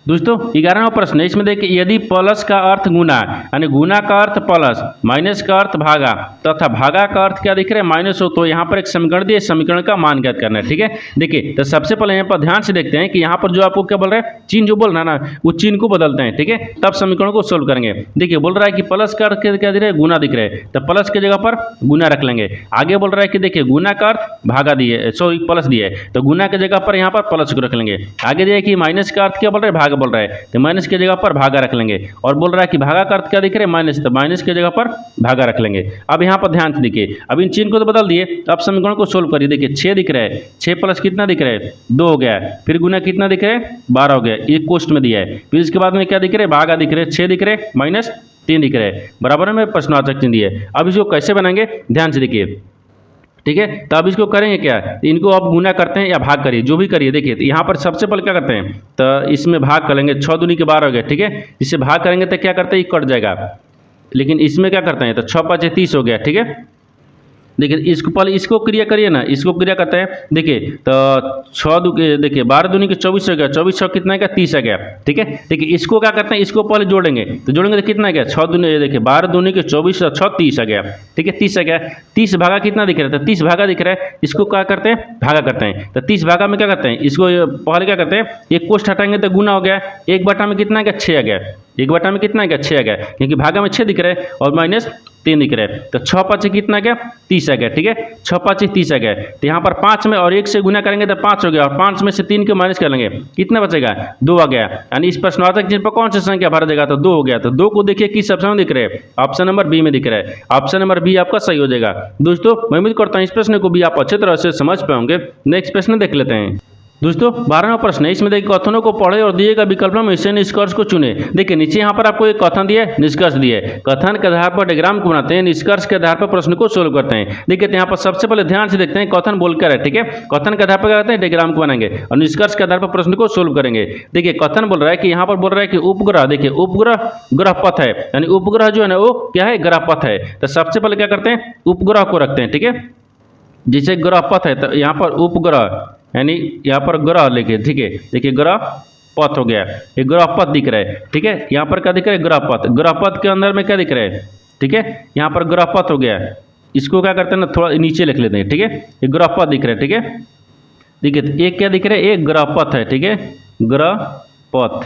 दोस्तों 11वां प्रश्न है, इसमें देखिए यदि प्लस का अर्थ गुना यानी गुना का अर्थ प्लस, माइनस का अर्थ भागा तथा भागा का अर्थ क्या दिख रहा है? माइनस हो, तो यहाँ पर एक समीकरण दिए, समीकरण का मान ज्ञात करना है। ठीक है, देखिए तो सबसे पहले यहाँ पर ध्यान से देखते हैं कि यहाँ पर जो आपको क्या बोल रहा है, चिन्ह जो बोल रहा है ना वो चिन्ह को बदलते हैं। ठीक है, तब समीकरण को सोल्व करेंगे। देखिए बोल रहा है कि प्लस का अर्थ क्या दिख रहा है? गुना दिख रहा है, तो प्लस की जगह पर गुना रख लेंगे। आगे बोल रहा है कि देखिए गुना का अर्थ भागा दिए, सॉरी प्लस दिए, तो गुना की जगह पर यहाँ पर प्लस को रख लेंगे। आगे दिए कि माइनस का अर्थ क्या बोल रहा है? भागा बोल रहा है, तो माइनस की जगह पर भागा रख लेंगे। और बोल रहा है कि भागा का अर्थ क्या दिख रहा है? माइनस, तो माइनस की जगह पर भागा रख लेंगे। अब यहाँ पर ध्यान से देखिए, अब इन चिन्ह को तो बदल दिए, अब समीकरण को सोल्व करिए। देखिए 6 दिख रहा है, 6 प्लस कितना दिख रहा है? 2 हो गया, फिर गुना कितना दिख रहा है? 12 हो गया, ये कोष्ट में दिया है। फिर इसके बाद में क्या दिख रहा है? भागा दिख रहा है, 6 दिख रहा है माइनस 3 दिख रहा है, बराबर में प्रश्नवाचक चिन्ह दिया है। अब इसको कैसे बनाएंगे ध्यान से देखिए। ठीक है, तो अब इसको करेंगे क्या? इनको अब गुना करते हैं या भाग करिए, जो भी करिए। देखिए तो यहाँ पर सबसे पहले क्या करते हैं, तो इसमें भाग करेंगे, 6 दूनी के 12 हो गया। ठीक है, इससे भाग करेंगे तो क्या करते हैं? ये कट जाएगा। लेकिन इसमें क्या करते हैं, तो 6 5 30 हो गया। ठीक है, देखिए इसको पहले इसको क्रिया करिए ना, इसको क्रिया करते हैं। देखिए तो 6 देखिए 12 दूनी के 24 हो गया, 24 6 कितना का 30 आ गया। ठीक है, देखिए इसको क्या करते हैं, इसको पहले जोड़ेंगे, तो जोड़ेंगे तो कितना आ गया? 6 दूनी, देखिए 12 दूनी के 24 और 6 30 आ गया। ठीक है, 30 आ गया। 30 भागा कितना दिख रहा है? तो 30 भागा दिख रहा है, इसको क्या करते हैं? भागा करते हैं। तो 30 भागा में क्या करते हैं? इसको पहले क्या करते हैं? एक कोष्ठ हटाएंगे तो गुना हो गया, 1 बटा में कितना आ गया? 6 आ गया। 1 बटा में कितना आ गया? 6 आ गया, क्योंकि भागा में 6 दिख रहा है और माइनस 3 दिख रहा है, तो 6 5 कितना आ गया? 30 आ गया। ठीक है, 6 5 30 आ गया। तो यहाँ पर 5 में और 1 से गुना करेंगे तो 5 हो गया, और 5 में से 3 को माइनस कर लेंगे, कितना बचेगा? 2 आ गया। यानी इस प्रश्नवाचक चिन्ह पर कौन सी संख्या भरा जाएगा? तो 2 हो गया। तो 2 को देखिए किस ऑप्शन में दिख रहा है? ऑप्शन नंबर बी में दिख रहा है। ऑप्शन नंबर बी आपका सही हो जाएगा। दोस्तों मैं उम्मीद करता हूँ इस प्रश्न को भी आप अच्छे तरह से समझ पाओगे। नेक्स्ट प्रश्न देख लेते हैं। दोस्तों 12वां प्रश्न है, इसमें देखिए कथनों को पढ़े और दिए गए विकल्पों में से निष्कर्ष को चुने। देखिए नीचे यहाँ पर आपको एक कथन दिया है, निष्कर्ष दिया है। कथन के आधार पर डायग्राम को बनाते हैं, निष्कर्ष के आधार पर प्रश्न को सोल्व करते हैं। देखिए तो यहाँ पर सबसे पहले ध्यान से देखते हैं कथन बोलकर है। ठीक है, कथन के आधार पर क्या करते हैं? डायग्राम को बनाएंगे और निष्कर्ष के आधार पर प्रश्न को सोल्व करेंगे। देखिए कथन बोल रहा है कि यहाँ पर बोल रहा है कि उपग्रह, देखिए उपग्रह ग्रह पथ है, यानी उपग्रह जो है ना वो क्या है? ग्रह पथ है। तो सबसे पहले क्या करते हैं? उपग्रह को रखते हैं। ठीक है, जैसे ग्रह पथ है तो यहाँ पर उपग्रह यानी यहाँ पर ग्रह लिखे। ठीक है, देखिए ग्रह पथ हो गया, ये ग्रह पथ दिख रहा है। ठीक है, यहाँ पर क्या दिख रहा है? ग्रह पथ। ग्रह पथ के अंदर में क्या दिख रहा है? ठीक है, यहाँ पर ग्रह पथ हो गया, इसको क्या करते हैं ना थोड़ा नीचे लिख लेते हैं। ठीक है, ये ग्रह पथ दिख रहा है। ठीक है, देखिए एक क्या दिख रहा है? एक ग्रह पथ है। ठीक है, ग्रह पथ,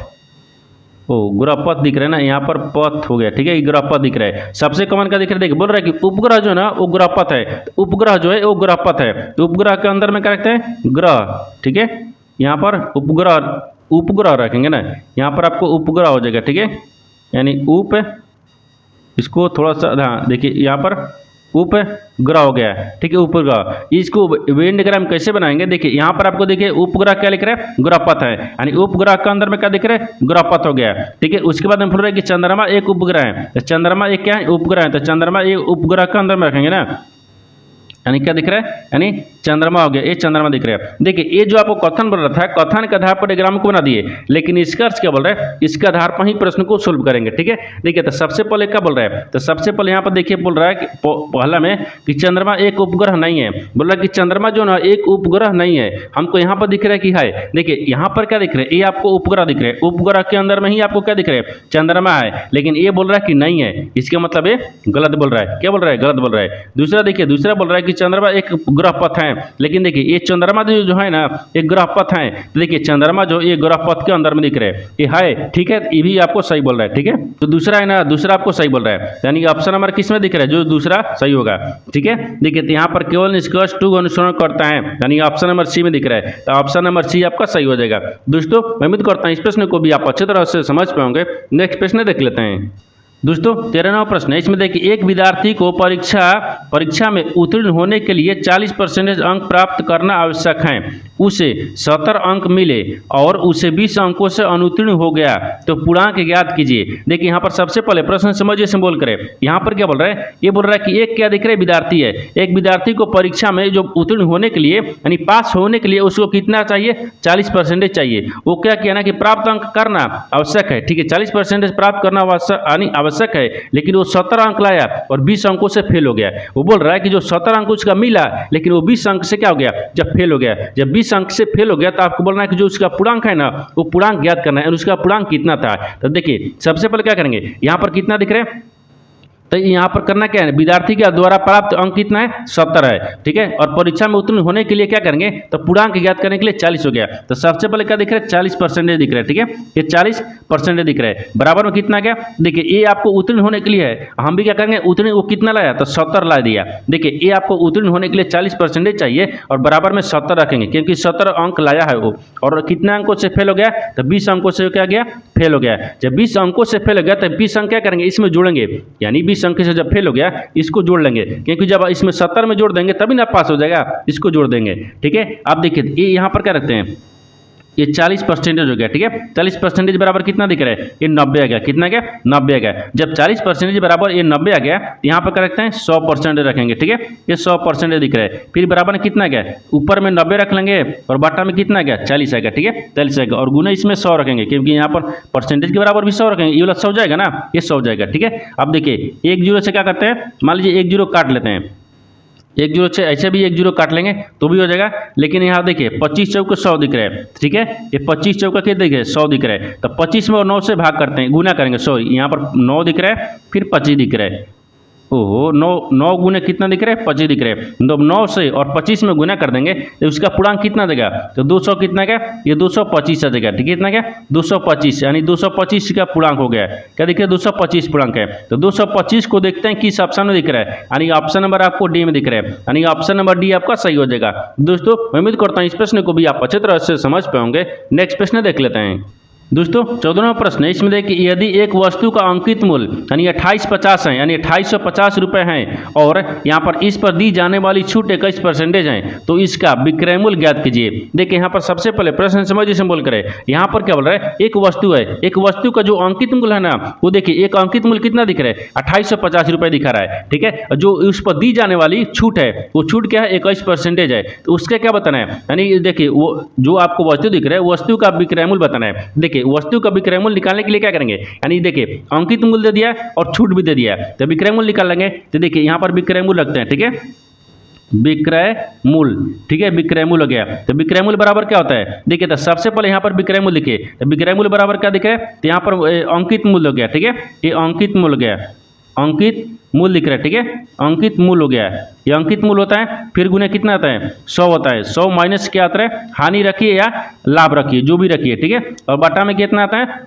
ओ ग्रह पथ दिख रहा है ना, यहाँ पर पथ हो गया। ठीक है, ये ग्रह पथ दिख रहा है। सबसे कॉमन का दिख रहा है? देखिए बोल रहा है कि उपग्रह जो है ना वो ग्रह पथ है, तो उपग्रह जो है वो ग्रह पथ है। तो उपग्रह के अंदर में क्या रखते हैं? ग्रह। ठीक है, यहाँ पर उपग्रह रखेंगे ना, यहाँ पर आपको उपग्रह हो जाएगा। ठीक है, यानी उप, इसको थोड़ा सा हाँ देखिए यहाँ पर उपग्रह हो गया। ठीक है, उपग्रह, इसको वेन डायग्राम कैसे बनाएंगे? देखिए यहाँ पर आपको देखिए उपग्रह क्या लिख रहा है? ग्रह पथ है, यानी उपग्रह के अंदर में क्या दिख रहा है? ग्रह पथ हो गया। ठीक है, उसके बाद हम बोल रहे हैं कि चंद्रमा एक उपग्रह है, तो चंद्रमा एक क्या है? उपग्रह है, तो चंद्रमा एक उपग्रह के अंदर में रखेंगे ना, यानी क्या दिख रहा है? यानी चंद्रमा हो गया, ये चंद्रमा दिख रहा है। देखिए ये जो आपको कथन बोल रहा था, कथन के आधार पर डायग्राम को बना दिए, लेकिन निष्कर्ष क्या बोल रहा है? इसके आधार पर ही प्रश्न को सोल्व करेंगे। ठीक है, देखिए तो सबसे पहले क्या बोल रहा है? तो सबसे पहले यहाँ पर देखिए बोल रहा है कि पहला में कि चंद्रमा एक उपग्रह नहीं है। बोल रहा है कि चंद्रमा जो ना एक उपग्रह नहीं है, हमको यहाँ पर दिख रहा है कि है। देखिए यहाँ पर क्या दिख रहा है? ये आपको उपग्रह दिख रहा है, उपग्रह के अंदर में ही आपको क्या दिख रहा है? चंद्रमा है, लेकिन ये बोल रहा है कि नहीं है, इसका मतलब ये गलत बोल रहा है। क्या बोल रहा है? गलत बोल रहा है। दूसरा देखिए, दूसरा बोल रहा है कि चंद्रमा एक ग्रह पथ है, लेकिन देखिए ये चंद्रमा जो है ना एक ग्रह पथ है, तो देखिए चंद्रमा जो ये ग्रह पथ के अंदर में दिख रहा है, ये है। ठीक है, ये भी आपको सही बोल रहा है। ठीक है, तो दूसरा है ना, दूसरा आपको सही बोल रहा है, यानी ऑप्शन नंबर किस में दिख रहा है? जो दूसरा सही होगा। ठीक है, देखिए तो यहाँ पर केवल निष्कर्ष 2 अनुसरण करता है, यानी ऑप्शन नंबर सी में दिख रहा है, तो ऑप्शन नंबर सी आपका सही हो जाएगा। दोस्तों मैं उम्मीद करता हूँ इस प्रश्न को भी आप अच्छे तरह से समझ पाओगे। नेक्स्ट प्रश्न देख लेते हैं। दोस्तों 13वां प्रश्न है, इसमें देखिए एक विद्यार्थी को परीक्षा में उत्तीर्ण होने के लिए 40% अंक प्राप्त करना आवश्यक है। उसे 70 अंक मिले और उसे 20 अंकों से अनुत्तीर्ण हो गया तो पूर्णांक ज्ञात कीजिए। देखिए यहाँ पर सबसे पहले प्रश्न समझिए से बोल करे, यहाँ पर क्या बोल रहा है, ये बोल रहा है कि एक क्या दिख रहा है, विद्यार्थी है। एक विद्यार्थी को परीक्षा में जो उत्तीर्ण होने के लिए यानी पास होने के लिए उसको कितना चाहिए, 40% चाहिए। वो क्या किया ना कि प्राप्त अंक करना आवश्यक है, ठीक है, 40% प्राप्त करना आवश्यक है, लेकिन वो 70 अंक लाया और 20 अंकों से फेल हो गया। वो बोल रहा है कि जो 70 अंक उसका मिला लेकिन वो 20 अंक से क्या हो गया, जब फेल हो गया। जब 20 अंक से फेल हो गया तो आपको बोलना है कि जो उसका पूर्णांक है ना वो पूर्णांक ज्ञात करना है और उसका पूर्णांक कितना था। तो देखिए सबसे पहले क्या करेंगे, यहाँ पर कितना दिख रहा है, तो यहाँ पर करना क्या है, विद्यार्थी के द्वारा प्राप्त अंक कितना है, 70 है, ठीक है, और परीक्षा में उत्तीर्ण होने के लिए क्या करेंगे, तो पूर्णांक ज्ञात करने के लिए 40 हो गया। तो सबसे पहले क्या दिख रहा है, 40% दिख रहा है, ठीक है, ये 40% दिख रहा है। बराबर में कितना गया, देखिए ये आपको उत्तीर्ण होने के लिए है, हम भी क्या करेंगे, उत्तीर्ण वो कितना लाया, तो 70 ला दिया। देखिए ये आपको उत्तीर्ण होने के लिए 40% चाहिए और बराबर में 70 रखेंगे क्योंकि 70 अंक लाया है वो, और कितने अंकों से फेल हो गया, तो 20 अंकों से क्या गया, फेल हो गया। जब 20 अंकों से फेल हो गया तो 20 अंक क्या करेंगे, इसमें जोड़ेंगे, यानी 20 अंक से जब फेल हो गया इसको जोड़ लेंगे, क्योंकि जब इसमें 70 में जोड़ देंगे तभी ना पास हो जाएगा, इसको जोड़ देंगे, ठीक है। आप देखिए ये यहाँ पर क्या रखते हैं, ये 40% हो गया, ठीक है, 40% बराबर कितना दिख रहा है, ये 90 आ गया, कितना गया, 90 आ गया। जब 40% बराबर ये 90 आ गया तो यहाँ पर क्या रखते हैं, 100% रखेंगे, ठीक है, ये 100% दिख रहा है। फिर बराबर में कितना गया, ऊपर में 90 रख लेंगे और बटा में कितना गया, 40 आएगा, ठीक है, 40 आएगा, और गुना इसमें 100 रखेंगे क्योंकि यहाँ पर परसेंटेज के बराबर भी 100 रखेंगे, ये वाला 100 जाएगा ना, ये 100 जाएगा, ठीक है। अब देखिए 1 जीरो से क्या करते हैं, मान लीजिए 1 जीरो काट लेते हैं, 1 जीरो से ऐसे भी 1 जीरो काट लेंगे तो भी हो जाएगा, लेकिन यहाँ देखिए 25 चौक 100 दिख रहा है, ठीक है, ये 25 चौक क्या दिख रहा है, 100 दिख रहा है। तो 25 में और 9 से भाग करते हैं, गुना करेंगे, सॉरी यहाँ पर 9 दिख रहा है फिर 25 दिख रहा है, ओहो 9 गुने कितना दिख रहा है, 25 दिख रहा है। तो 9 से और 25 में गुना कर देंगे तो उसका पूर्णांक कितना देगा, तो 200 कितना गया, ये 225 आ जाएगा, ठीक है, कितना गया, 225, यानी 225 का पूर्णांक हो गया। क्या दिख रहा है, 225 पूर्णांक है। तो 225 को देखते हैं किस ऑप्शन में दिख रहा है, यानी ऑप्शन नंबर आपको डी में दिख रहा है, यानी ऑप्शन नंबर डी आपका सही हो जाएगा। दोस्तों मैं उम्मीद करता हूँ इस प्रश्न को भी आप अच्छे तरह से समझ पाओगे। नेक्स्ट प्रश्न देख लेते हैं। दोस्तों 14वां प्रश्न है, इसमें देखिए यदि एक वस्तु का अंकित मूल्य यानी 2850 है, यानी 2850 रुपये हैं और यहाँ पर इस पर दी जाने वाली छूट 21% है, तो इसका विक्रय मूल्य ज्ञात कीजिए। देखिए यहाँ पर सबसे पहले प्रश्न समझिए से बोल करे, यहाँ पर क्या बोल रहा है, एक वस्तु है, एक वस्तु का जो अंकित मूल्य है ना वो देखिए एक अंकित मूल्य कितना दिख रहा है, 2850 रुपये दिखा रहा है, ठीक है। जो उस पर दी जाने वाली छूट है वो छूट क्या है, 21% है, तो उसका क्या बताना है, यानी देखिए वो जो आपको वस्तु दिख रहा है वस्तु का विक्रय मूल्य बताना है। देखिए वस्तु का विक्रय मूल्य निकालने के लिए क्या करेंगे, यानी देखिए अंकित मूल्य दे दिया और छूट भी दे दिया, तो विक्रय मूल्य निकाल लेंगे। तो देखिए यहाँ पर विक्रय मूल्य रखते हैं, ठीक है, विक्रय मूल्य, ठीक है, विक्रय मूल्य हो गया। तो विक्रय मूल्य बराबर क्या होता है, देखिए तो सबसे पहले यहाँ पर विक्रय मूल्य लिखिए, तो विक्रय मूल्य बराबर क्या दिख रहा है, तो यहाँ पर अंकित मूल्य हो गया, ठीक है, ये अंकित मूल्य हो गया, अंकित मूल्य लिख रहा है, ठीक है, अंकित मूल्य हो गया है, ये अंकित मूल्य होता है, फिर गुना कितना आता है, 100 होता है, 100 माइनस क्या आता है, हानि रखिए या लाभ रखिए जो भी रखिए, ठीक है, और बटा में कितना आता है,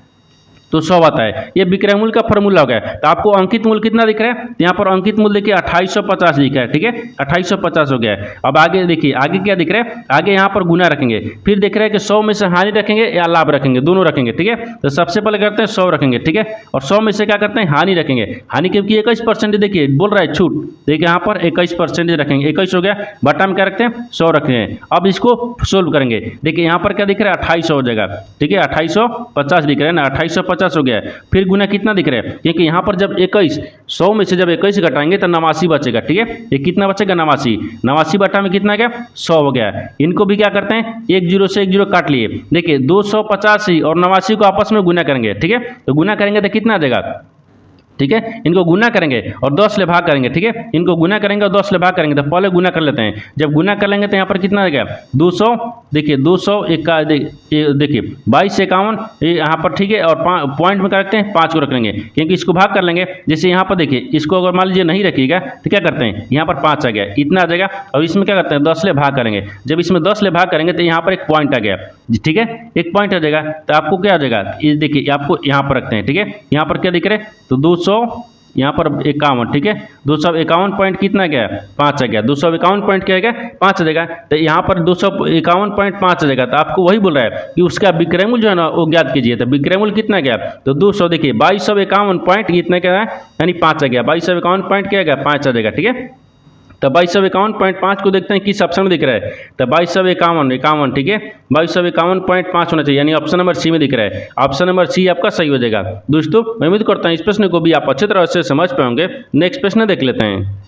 तो 100 आता है। ये विक्रय मूल्य का फॉर्मूला हो गया। तो आपको अंकित मूल्य कितना दिख रहा है, यहाँ पर अंकित मूल्य देखिए 2850 दिख रहा है, ठीक है, 2850 हो गया है। अब आगे देखिए आगे क्या दिख रहा है, आगे यहाँ पर गुना रखेंगे, फिर देख रहे हैं कि 100 में से हानि रखेंगे या लाभ रखेंगे, दोनों रखेंगे, ठीक है। तो सबसे पहले करते हैं 100 रखेंगे, ठीक है, और 100 में से क्या करते हैं, हानि रखेंगे, हानि क्योंकि 21% देखिए बोल रहा है छूट, देखिए यहाँ पर 21% रखेंगे, 21 हो गया, बटा में क्या रखते हैं, 100 रखते हैं। अब इसको सोल्व करेंगे, देखिए यहाँ पर क्या दिख रहा है, 2800 हो जाएगा, ठीक है, 2850 दिख रहा है ना, 2850 हो गया। फिर गुना कितना दिख रहा है, क्योंकि यहाँ पर जब 21 100 में से जब 21 घटाएंगे तो 89 बचेगा, ठीक है, ये कितना बचेगा, 89 बटा में कितना गया, 100 हो गया। इनको भी क्या करते हैं, 1 जीरो से 1 जीरो काट लिए, देखिए 285 और 89 को आपस में गुना करेंगे, ठीक है, तो गुना करेंगे तो कितना आ जाएगा, ठीक है, इनको गुना करेंगे और 10 से भाग करेंगे, ठीक है, इनको गुना करेंगे और 10 से भाग करेंगे, तो पहले गुना कर लेते हैं। जब गुना कर लेंगे तो यहाँ पर कितना आ गया, 200, देखिए 200 देखिए 2251 यहाँ पर, ठीक है, और पॉइंट में क्या रखते हैं, 5 को रख लेंगे क्योंकि इसको भाग कर लेंगे। जैसे यहाँ पर देखिए इसको अगर मान लीजिए नहीं रखिएगा तो क्या करते हैं, यहाँ पर 5 आ गया, इतना आ जाएगा, और इसमें क्या करते हैं 10 से भाग करेंगे। जब इसमें 10 से भाग करेंगे तो यहाँ पर एक पॉइंट आ गया, ठीक है, एक पॉइंट आ जाएगा, तो आपको क्या आ जाएगा, ये देखिए आपको यहाँ पर रखते हैं, ठीक है, यहाँ पर क्या दिख रहा है, तो 200 यहाँ पर 51, ठीक है, 251 पॉइंट कितना गया, 5 आ गया, 251 पॉइंट क्या गया, 5 आ जाएगा। तो यहाँ पर 251.5 आ जाएगा, तो आपको वही बोल रहा है कि उसका विक्रय मूल्य जो है ना वो ज्ञात कीजिए। तो विक्रय मूल्य कितना गया, तो 200, देखिए 2251 पॉइंट इतना क्या है, यानी 5 आ गया, 2251 पॉइंट क्या गया, 5 आ जाएगा, ठीक है। तो 2251.5 को देखते हैं किस ऑप्शन में दिख रहा है। तो 2251, ठीक है, 2251.5 होना चाहिए, यानी ऑप्शन नंबर सी में दिख रहा है। ऑप्शन नंबर सी आपका सही हो जाएगा। दोस्तों मैं उम्मीद करता हूँ इस प्रश्न को भी आप अच्छी तरह से समझ पाएंगे। नेक्स्ट प्रश्न देख लेते हैं।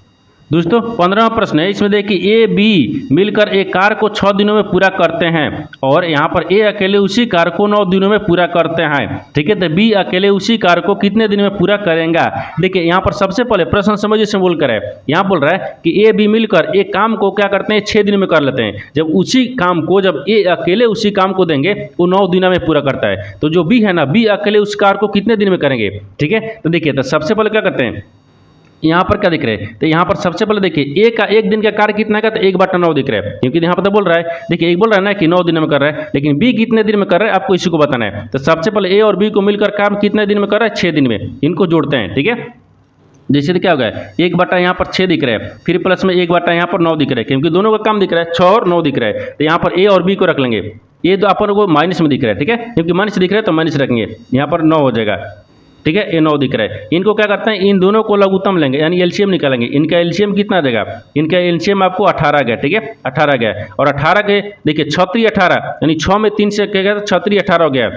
दोस्तों 15वां प्रश्न है, इसमें देखिए ए बी मिलकर एक कार्य को 6 दिनों में पूरा करते हैं और यहाँ पर ए अकेले उसी कार्य को 9 दिनों में पूरा करते हैं, ठीक है। तो बी अकेले उसी कार्य को कितने दिन में पूरा करेगा। देखिए यहाँ पर सबसे पहले प्रश्न समझिए से बोल कर है, यहाँ बोल रहा है कि ए बी मिलकर एक काम को क्या करते हैं 6 दिन में कर लेते हैं। जब उसी काम को जब ए अकेले उसी काम को देंगे वो 9 दिनों में पूरा करता है। तो जो बी है ना, बी अकेले उस कार्य को कितने दिन में करेंगे, ठीक है। तो देखिए, तो सबसे पहले क्या करते हैं, यहाँ पर क्या दिख रहा है, तो यहाँ पर सबसे पहले देखिए ए का एक दिन का कार्य कितना का, तो 1/9 दिख रहा है, क्योंकि यहाँ पर तो बोल रहा है, देखिए एक बोल रहा है ना कि 9 दिन में कर रहा है, लेकिन बी कितने दिन में कर रहा है आपको इसी को बताना है। तो सबसे पहले ए और बी को मिलकर काम कितने दिन में कर रहा है, 6 दिन में, इनको जोड़ते हैं, ठीक है। जैसे तो क्या होगा, 1 यहाँ पर 6 दिख रहा है, फिर प्लस में 1 यहाँ पर 9 दिख रहा है, क्योंकि दोनों का काम दिख रहा है, 6 और 9 दिख रहा है। तो यहाँ पर ए और बी को रख लेंगे, ये तो अपन को माइनस में दिख रहा है, ठीक है, क्योंकि माइनस दिख रहा है तो माइनस रखेंगे, यहाँ पर 9 हो जाएगा, ठीक है। ये 9 दिख रहा है। इनको क्या करते हैं, इन दोनों को लघुत्तम लेंगे, यानी एलसीएम निकालेंगे। इनका एलसीएम कितना देगा, इनका एलसीएम आपको 18 गया, ठीक है, 18 गया। और 18 के देखिए 6 18, यानी 6 में 3 से क्या गया, तो 6 18 हो गया।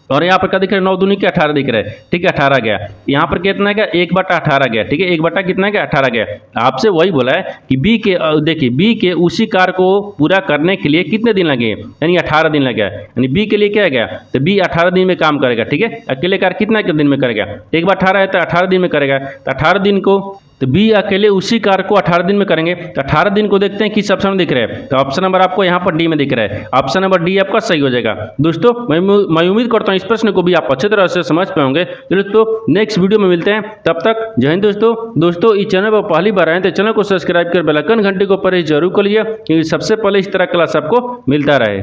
और यहाँ पर क्या दिख रहा है, 9 दूनी के 18 दिख रहा है, ठीक है, 18 गया। यहाँ पर कितना गया, 1/18 गया, ठीक है, 1 कितना गया, 18 गया। आपसे वही बोला है कि बी के देखिए बी के उसी कार्य को पूरा करने के लिए कितने दिन लगे, यानी 18 दिन लगे, यानी बी के लिए क्या गया, तो बी 18 दिन में काम करेगा, ठीक है। अकेले कार्य कितना दिन में करेगा, 1/18 है तो 18 दिन में करेगा। तो 18 दिन को तो बी अकेले उसी कार्य को 18 दिन में करेंगे। तो 18 दिन को देखते हैं किस ऑप्शन में दिख रहा है, तो ऑप्शन नंबर आपको यहाँ पर डी में दिख रहा है। ऑप्शन नंबर डी आपका सही हो जाएगा। दोस्तों मैं उम्मीद करता हूँ इस प्रश्न को भी आप अच्छी तरह से समझ पाएंगे। दोस्तों नेक्स्ट वीडियो में मिलते हैं, तब तक जय हिंद। दोस्तों इस चैनल पर पहली बार आए तो चैनल को सब्सक्राइब कर बेल आइकन घंटी को पर जरूर कर लीजिए, क्योंकि सबसे पहले इस तरह क्लास आपको मिलता रहे।